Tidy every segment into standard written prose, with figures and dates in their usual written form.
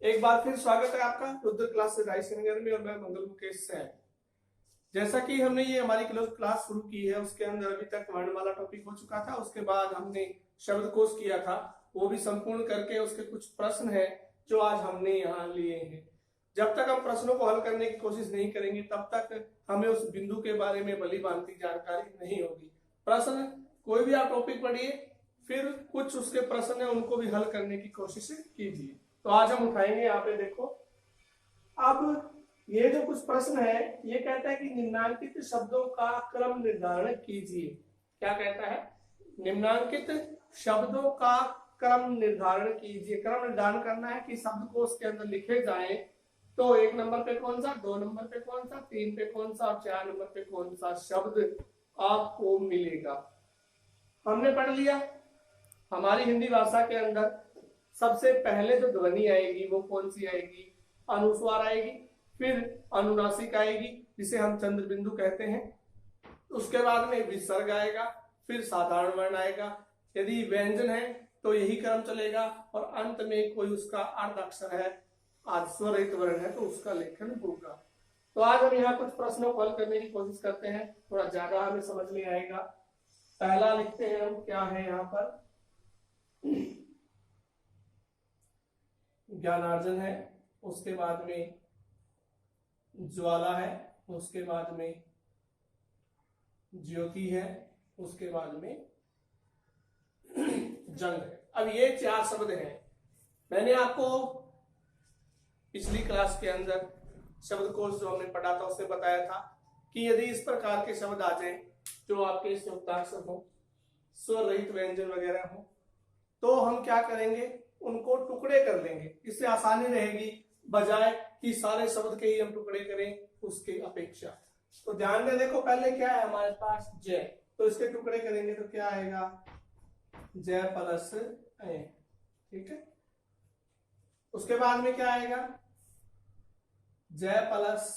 एक बार फिर स्वागत है आपका रुद्र क्लास से रायसिंगर में और मैं मंगल मुकेश सैन। जैसा कि हमने ये हमारी क्लास शुरू की है, उसके अंदर अभी तक वर्णमाला टॉपिक हो चुका था। उसके बाद हमने शब्दकोश किया था, वो भी संपूर्ण करके उसके कुछ प्रश्न है जो आज हमने यहाँ लिए हैं। जब तक हम प्रश्नों को हल करने की कोशिश नहीं करेंगे तब तक हमें उस बिंदु के बारे में भली भांति जानकारी नहीं होगी। प्रश्न कोई भी आप टॉपिक पढ़िए, फिर कुछ उसके प्रश्न है उनको भी हल करने की कोशिश कीजिए। तो आज हम उठाएंगे यहाँ पे देखो। अब ये जो कुछ प्रश्न है ये कहता है कि निम्नांकित शब्दों का क्रम निर्धारण कीजिए। क्या कहता है? निम्नांकित शब्दों का क्रम निर्धारण कीजिए। क्रम निर्धारण करना है कि शब्दकोश के अंदर लिखे जाएं तो 1 नंबर पे कौन सा, 2 नंबर पे कौन सा, 3 पे कौन सा और 4 नंबर पे कौन सा शब्द आपको मिलेगा। हमने पढ़ लिया हमारी हिंदी भाषा के अंदर सबसे पहले जो ध्वनि आएगी वो कौन सी आएगी? अनुस्वार आएगी, फिर अनुनासिक आएगी जिसे हम चंद्र बिंदु कहते हैं, उसके बाद में विसर्ग आएगा, फिर साधारण वर्ण आएगा। यदि व्यंजन है तो यही क्रम चलेगा और अंत में कोई उसका अर्ध अक्षर है, आज स्वरहित वर्ण है तो उसका लेखन होगा। तो आज हम यहाँ कुछ प्रश्नों को हल करने की कोशिश करते हैं, थोड़ा ज्यादा हमें समझ में आएगा। पहला लिखते हैं हम, क्या है यहाँ पर? ज्ञानार्जन है, उसके बाद में ज्वाला है, उसके बाद में ज्योति है, उसके बाद में जंग है। अब ये 4 शब्द हैं। मैंने आपको पिछली क्लास के अंदर शब्दकोश जो हमने पढ़ा था उसमें बताया था कि यदि इस प्रकार के शब्द आ जाएं जो आपके संयुक्ताक्षर हो, स्वर रहित व्यंजन वगैरह हो, तो हम क्या करेंगे? उनको टुकड़े कर लेंगे। इससे आसानी रहेगी बजाय कि सारे शब्द के ही हम टुकड़े करें उसके अपेक्षा। तो ध्यान में देखो, पहले क्या है हमारे पास? जय, तो इसके टुकड़े करेंगे तो क्या आएगा? जय प्लस ए। ठीक है। उसके बाद में क्या आएगा? जय प्लस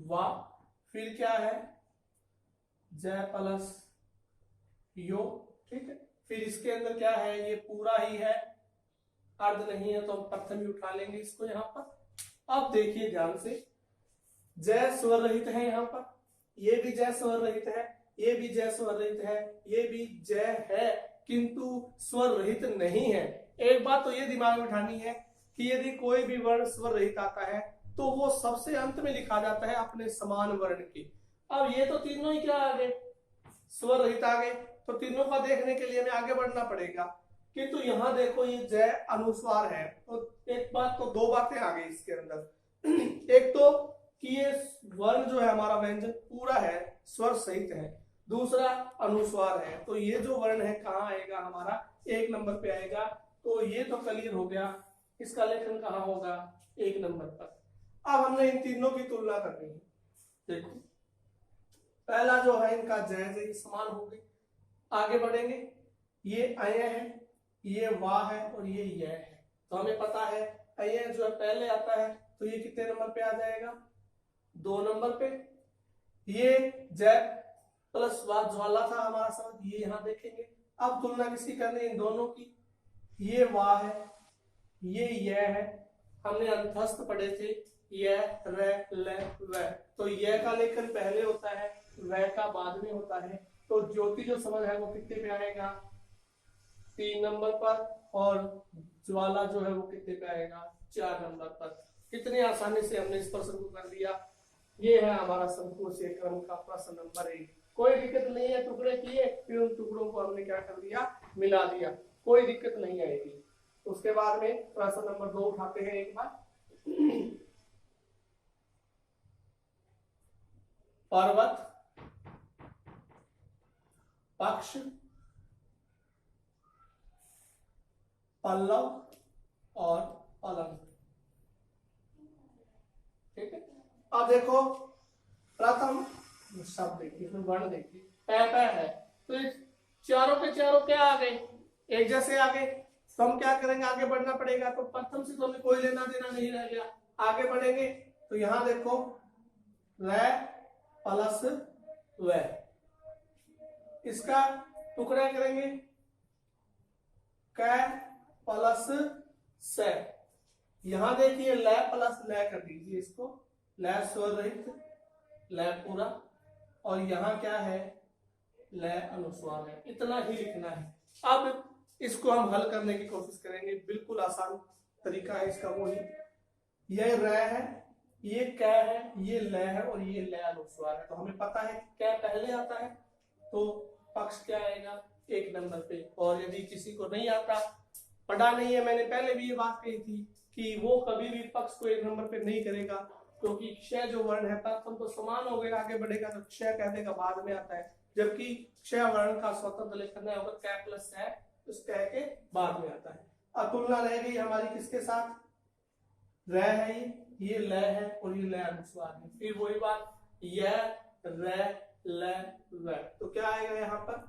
वा, फिर क्या है? जय प्लस यो। ठीक है। फिर इसके अंदर क्या है? ये पूरा ही है, अर्ध नहीं है तो हम प्रथम ही उठा लेंगे इसको यहाँ पर। अब देखिए ध्यान से, जय स्वर रहित है यहाँ पर, ये भी जय स्वर रहित है, ये भी जय स्वर रहित है, ये भी जय है किंतु स्वर रहित नहीं है। एक बात तो ये दिमाग में बिठानी है कि यदि कोई भी वर्ण स्वर रहित आता है तो वो सबसे अंत में लिखा जाता है अपने समान वर्ण के। अब ये तो तीनों ही क्या आ गए? स्वर रहित आ गए, तो तीनों का देखने के लिए हमें आगे बढ़ना पड़ेगा। किंतु यहाँ देखो ये जय अनुस्वार है, तो एक बात तो 2 बातें आ गई इसके अंदर। एक तो कि ये वर्ण जो है हमारा व्यंजन पूरा है, स्वर सहित है, दूसरा अनुस्वार है। तो ये जो वर्ण है कहाँ आएगा? हमारा 1 नंबर पे आएगा। तो ये तो क्लियर हो गया, इसका लेखन कहाँ होगा? 1 नंबर पर। अब हमने इन तीनों की तुलना करनी है। देखो पहला जो है इनका जय जय समान हो गए। आगे बढ़ेंगे, ये अय है, ये वाह है और ये यह है। तो हमें पता है अय जो है पहले आता है, तो ये कितने नंबर पे आ जाएगा? 2 नंबर पे। ये जय प्लस वाह ज्वाला था हमारा शब्द, ये यहाँ देखेंगे। अब तुलना किसकी करनी है? इन दोनों की। ये वाह है, ये यह है, हमने अंतस्थ पढ़े थे, यह र ल व। तो यह का लेखन पहले होता है, वह का बाद में होता है। तो ज्योति जो शब्द है वो कितने पे आएगा? 3 नंबर पर। और ज्वाला जो है वो कितने पे आएगा? 4 नंबर पर। कितनी आसानी से हमने इस प्रश्न को कर दिया। ये है हमारा शब्दकोश क्रम का प्रश्न नंबर 1। कोई दिक्कत नहीं है, टुकड़े किए फिर उन टुकड़ों को हमने क्या कर दिया? मिला दिया, कोई दिक्कत नहीं आएगी। उसके बाद में प्रश्न नंबर 2 उठाते हैं एक बार। पर्वत, पक्ष, पल्लव और अलंग। ठीक है। अब देखो प्रथम शब्द देखिए, इसमें वर्ण देखिए, पै है, तो ये चारों के चारों क्या आ गए? एक जैसे आ गए। तो हम क्या करेंगे? आगे बढ़ना पड़ेगा। तो प्रथम से तो हमें कोई लेना देना नहीं रह गया। आगे बढ़ेंगे तो यहां देखो र प्लस व, इसका टुकड़ा करेंगे क प्लस से। यहां देखिए लय प्लस लय कर दीजिए इसको, लय स्वर रहित, लय पूरा, और यहाँ क्या है, लय अनुस्वार है। इतना ही लिखना है। अब इसको हम हल करने की कोशिश करेंगे, बिल्कुल आसान तरीका है इसका। वो ही यह र है, ये कै है, ये लय है और ये लय अनुस्वार है। तो हमें पता है क्या पहले आता है, तो पक्ष क्या आएगा, 1 नंबर पे। और यदि किसी को नहीं आता, पढ़ा नहीं है, मैंने पहले भी ये बात कही थी कि वो कभी भी पक्ष को 1 नंबर पे नहीं करेगा, क्योंकि क्षय जो वर्ण है प्रथम तो समान हो गया, आगे बढ़ेगा तो क्षय कहने का बाद में आता है, जबकि क्षय वर्ण का स्वतंत्र लेखन है होगा कै प्लस है, उस कै के बाद में आता है। अब तुलना रह गई हमारी किसके साथ, र है, ये लय है और ये लय अनुस्वार है। फिर वही बात, यह र लय व, तो क्या आएगा यहाँ पर,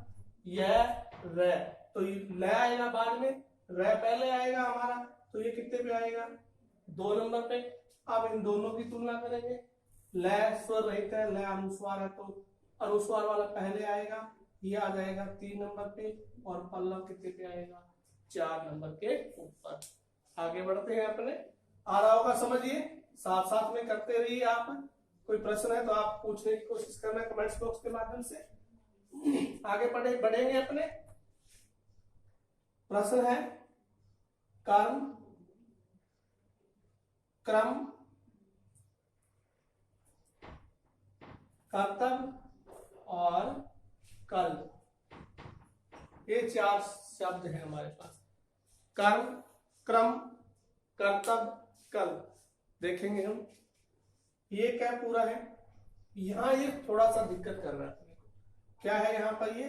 यह र, तो लय आएगा बाद में, र पहले आएगा हमारा, तो ये कितने पे आएगा, 2 नंबर पे। अब इन दोनों की तुलना करेंगे, लय स्वर रहित है, लय अनुस्वार है, तो अनुस्वार वाला पहले आएगा, ये आ जाएगा 3 नंबर पे, और पल्लव कितने पे आएगा, 4 नंबर के ऊपर। आगे बढ़ते हैं अपने, आ रहा होगा समझिए, साथ साथ में करते रहिए आप। कोई प्रश्न है तो आप पूछने की कोशिश करना कमेंट्स बॉक्स के माध्यम से। आगे बढ़ेंगे अपने। प्रश्न है कर्म, क्रम, कर्तव्य और कल, ये 4 शब्द हैं हमारे पास। कर्म, क्रम, कर्तव्य, कल देखेंगे हम। ये क्या पूरा है, यहां ये थोड़ा सा दिक्कत कर रहा है, क्या है यहाँ पर, ये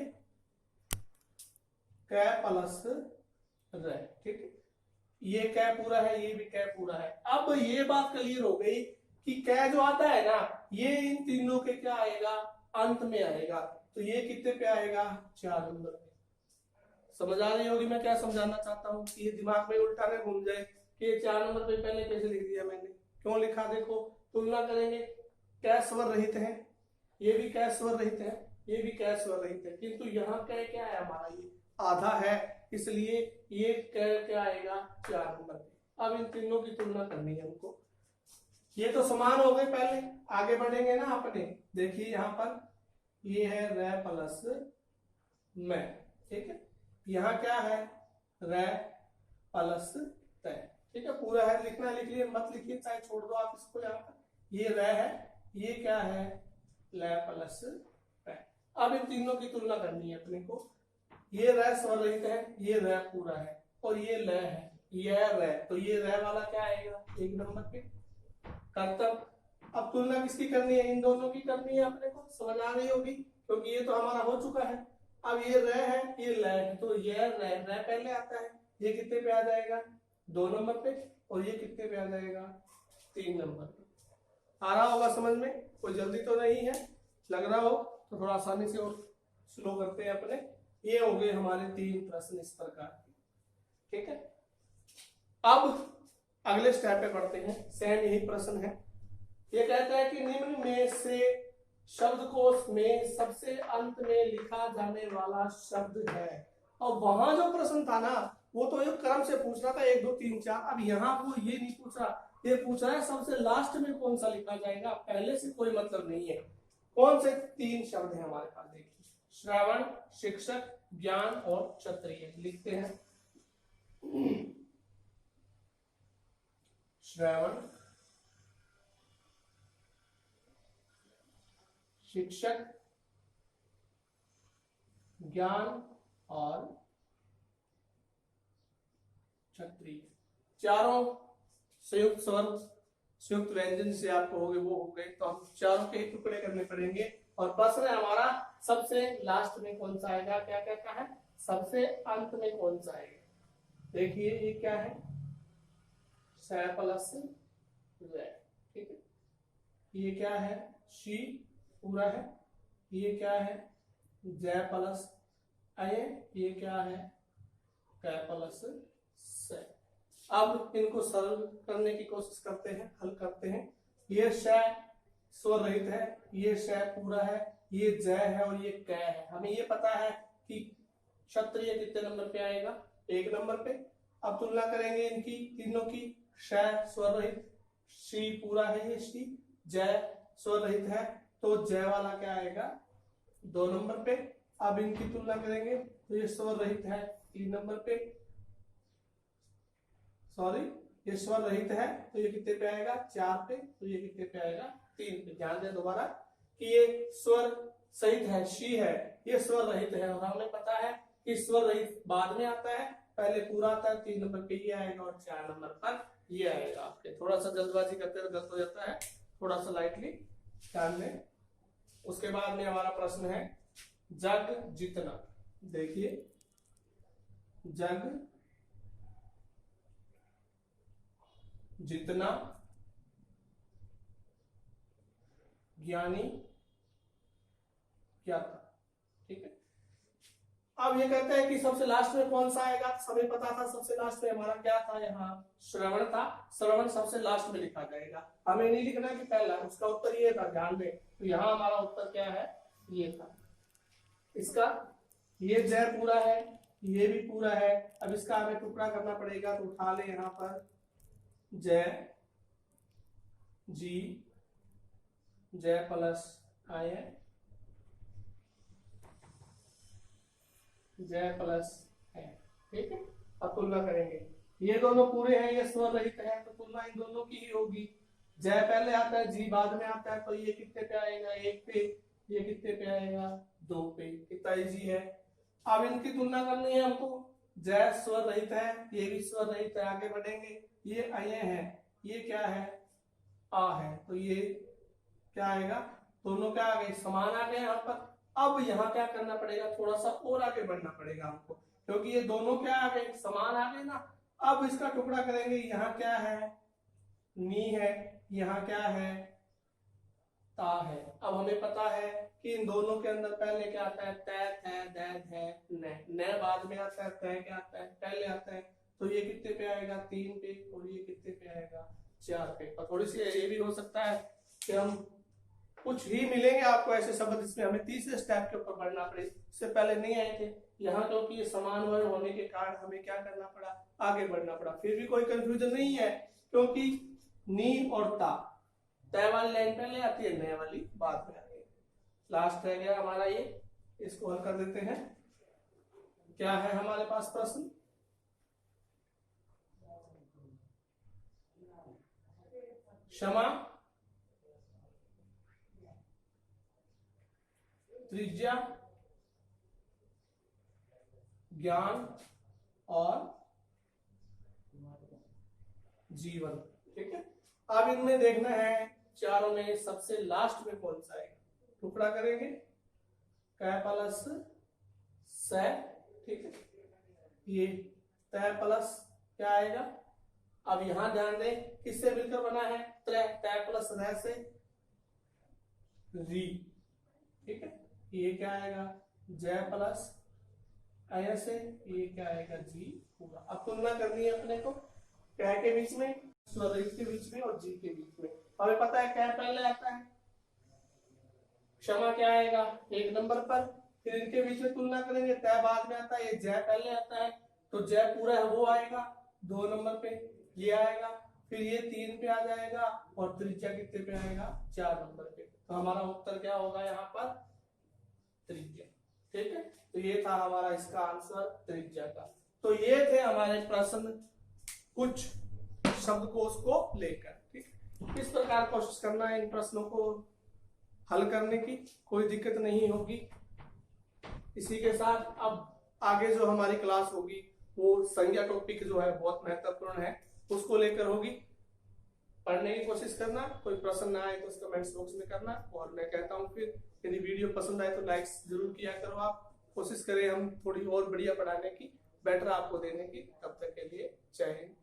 कै प्लस र, ठीक है, ये कै पूरा है, ये भी कै पूरा है। अब ये बात क्लियर हो गई कि कै जो आता है ना, ये इन तीनों के क्या आएगा, अंत में आएगा, तो ये कितने पे आएगा, 4 नंबर पे। समझ आ रही होगी मैं क्या समझाना चाहता हूँ, कि ये दिमाग में उल्टा न घूम जाए कि ये 4 नंबर पे पहले कैसे लिख दिया मैंने, क्यों लिखा, देखो तुलना करेंगे, कै स्वर रहित है, ये भी कै स्वर रहित है, ये भी कै स्वर रहित है, किंतु यहाँ कै क्या है हमारा, ये आधा है, इसलिए ये क्या आएगा, 4 नंबर पे। अब इन तीनों की तुलना करनी है हमको, ये तो समान हो गए पहले, आगे बढ़ेंगे ना अपने। देखिए यहाँ पर ये है र प्लस मैं, ठीक है, यहाँ क्या है, र प्लस तय, ठीक है, पूरा है, लिखना लिख लिए, मत लिखिए, चाहे छोड़ दो आप इसको। यहाँ पर ये र है, ये क्या है, ल प्लस तय। अब इन तीनों की तुलना करनी है अपने को, ये र स्वर रहित है, ये र पूरा है, और ये ल है, यह र, तो ये र वाला क्या आएगा, 1 नंबर पे। कर्तव्य, अब तुलना किसकी करनी है, इन दोनों की करनी है अपने को, समझ आ रही होगी, क्योंकि ये तो हमारा हो चुका है। अब ये र है, ये ल है, तो यह र पहले आता है, ये कितने पे आ जाएगा, 2 नंबर पे, और ये कितने पे आ जाएगा, 3 नंबर पे। आ रहा होगा समझ में, कोई जल्दी तो नहीं है, लग रहा हो तो थोड़ा आसानी से और स्लो करते हैं अपने। ये हो गए हमारे 3 प्रश्न इस प्रकार के, ठीक है। अब अगले स्टेप पे बढ़ते हैं, सेम यही प्रश्न है। ये कहता है कि निम्न में से शब्दकोश में सबसे अंत में लिखा जाने वाला शब्द है। और वहां जो प्रश्न था ना, वो तो एक क्रम से पूछ रहा था, 1 2 3 4। अब यहाँ वो ये नहीं पूछ रहा, ये पूछ रहा है सबसे लास्ट में कौन सा लिखा जाएगा, पहले से कोई मतलब नहीं है। कौन से 3 शब्द है हमारे पास, देखिए, श्रवण, शिक्षक, ज्ञान और क्षत्रिय। लिखते हैं, श्रवण, शिक्षक, ज्ञान और क्षत्रिय। चारों संयुक्त स्वर, संयुक्त व्यंजन से आपको हो गए, वो हो गए, तो हम चारों के टुकड़े करने पड़ेंगे। और प्रश्न है हमारा सबसे लास्ट में कौन सा आएगा, क्या कहता है, सबसे अंत में कौन सा आएगा। देखिए ये क्या है, स प्लस व, ठीक है, ये क्या है, शी पूरा है, ये क्या है, ज प्लस अय, ये क्या है, क प्लस स। अब इनको सरल करने की कोशिश करते हैं, हल करते हैं। ये श स्वर रहित है, ये श पूरा है, ये ज है और ये क है। हमें ये पता है कि क्षत्रिय कितने नंबर पे आएगा, 1 नंबर पे। अब तुलना करेंगे इनकी तीनों की, श स्वर रहित, शी पूरा है ये शी, जय स्वर रहित है तो जय वाला क्या आएगा 2 नंबर पे। अब इनकी तुलना करेंगे तो ये स्वर रहित है 3 नंबर पे, सॉरी ये स्वर रहित है तो ये कितने पे आएगा 4 पे, तो ये कितने पे आएगा 3 पे। ध्यान दें दोबारा कि ये स्वर सहित है, शी है, ये स्वर रहित है और हमें पता है कि स्वर रहित बाद में आता है, पहले पूरा आता है, 3 नंबर पे ये आएगा और 4 नंबर पर ये आएगा। आपके थोड़ा सा जल्दबाजी करते गलत हो जाता है, थोड़ा सा लाइटली ध्यान दें। उसके बाद में हमारा प्रश्न है जग जितना। देखिए जग जितना ज्ञानी क्या था, ठीक है। अब ये कहते हैं कि सबसे लास्ट में कौन सा आएगा, सभी पता था सबसे लास्ट में हमारा क्या था, यहाँ श्रवण था, श्रवण सबसे लास्ट में लिखा जाएगा, हमें नहीं लिखना कि पहला, उसका उत्तर ये था, ध्यान दें। तो यहाँ हमारा उत्तर क्या है, ये था इसका, ये जय पूरा है, ये भी पूरा है। अब इसका हमें टुकड़ा करना पड़ेगा, तो उठा ले यहाँ पर जय जी, जय प्लस आय, जय प्लस है, ठीक है। अब तुलना करेंगे, ये दोनों पूरे हैं, ये स्वर रहित है, तो तुलना इन दोनों की ही होगी। जय पहले आता है, जी बाद में आता है, तो ये कितने पे आएगा 1 पे, ये कितने पे आएगा 2 पे। कितना इजी है। अब इनकी तुलना करनी है हमको, जय स्वर रहित है, ये भी स्वर रहित है, आगे बढ़ेंगे, ये अय है, ये क्या है आ है, तो ये क्या आएगा, दोनों क्या आ गए समान आ गए यहाँ पर। अब यहाँ क्या करना पड़ेगा, थोड़ा सा और आगे बढ़ना पड़ेगा हमको, क्योंकि ये दोनों क्या आ गए समान आ गए ना। अब इसका टुकड़ा करेंगे, यहाँ क्या है नी है, यहाँ क्या है ता है। अब हमें पता है कि इन दोनों के अंदर पहले क्या आता है तै थे दै धै न, न बाद में आता है, तै क्या आता है पहले आता है, तो ये कितने पे आएगा 3 पे, और ये कितने पे आएगा 4 पे। और थोड़ी सी ये भी हो सकता है कि हम कुछ ही मिलेंगे आपको ऐसे शब्द जिसमें हमें तीसरे स्टेप के ऊपर बढ़ना पड़े, इससे पहले नहीं आए थे यहाँ, क्योंकि ये समान वर्ण होने के कारण हमें क्या करना पड़ा, आगे बढ़ना पड़ा। फिर भी कोई कंफ्यूजन नहीं है, क्योंकि नी और ता, तय वाली लाइन पहले आती है, नए वाली बाद में आती है। लास्ट रह गया हमारा ये, इसको हल कर देते हैं। क्या है हमारे पास प्रश्न, क्षमा, त्रिज्या, ज्ञान और जीवन, ठीक है। अब इनमें देखना है चारों में सबसे लास्ट में कौन सा है, टुकड़ा करेंगे कै प्लस स, ठीक है, ये तय प्लस क्या आएगा। अब यहां ध्यान दें किससे मिलकर बना है, तय प्लस रह से री, ठीक है। ये क्या आएगा जय प्लस आय से, ये क्या आएगा जी पूरा। अब तुलना करनी है अपने को क्या के बीच में, स्वर रहित के बीच में और जी के बीच में। हमें पता है क्या पहले आता है, क्षमा क्या आएगा 1 नंबर पर, फिर इनके बीच में तुलना करेंगे, तय बाद में आता है, ये जय पहले आता है, तो जय पूरा है वो आएगा 2 नंबर पे, ये आएगा, फिर ये 3 पे आ जाएगा, और त्रिज्या कितने पे आएगा 4 नंबर पे। तो हमारा उत्तर क्या होगा यहाँ पर त्रिज्या, ठीक है। तो ये था हमारा इसका आंसर त्रिज्या का। तो ये थे हमारे प्रश्न कुछ शब्दकोश को लेकर, ठीक। इस प्रकार कोशिश करना है इन प्रश्नों को हल करने की, कोई दिक्कत नहीं होगी। इसी के साथ अब आगे जो हमारी क्लास होगी वो संज्ञा टॉपिक जो है बहुत महत्वपूर्ण है, उसको लेकर होगी। पढ़ने की कोशिश करना, कोई प्रश्न ना आए तो उस कमेंट्स बॉक्स में करना। और मैं कहता हूँ फिर यदि वीडियो पसंद आए तो लाइक्स जरूर किया करो आप, कोशिश करें हम थोड़ी और बढ़िया पढ़ाने की, बेटर आपको देने की। तब तक के लिए जय हिंद।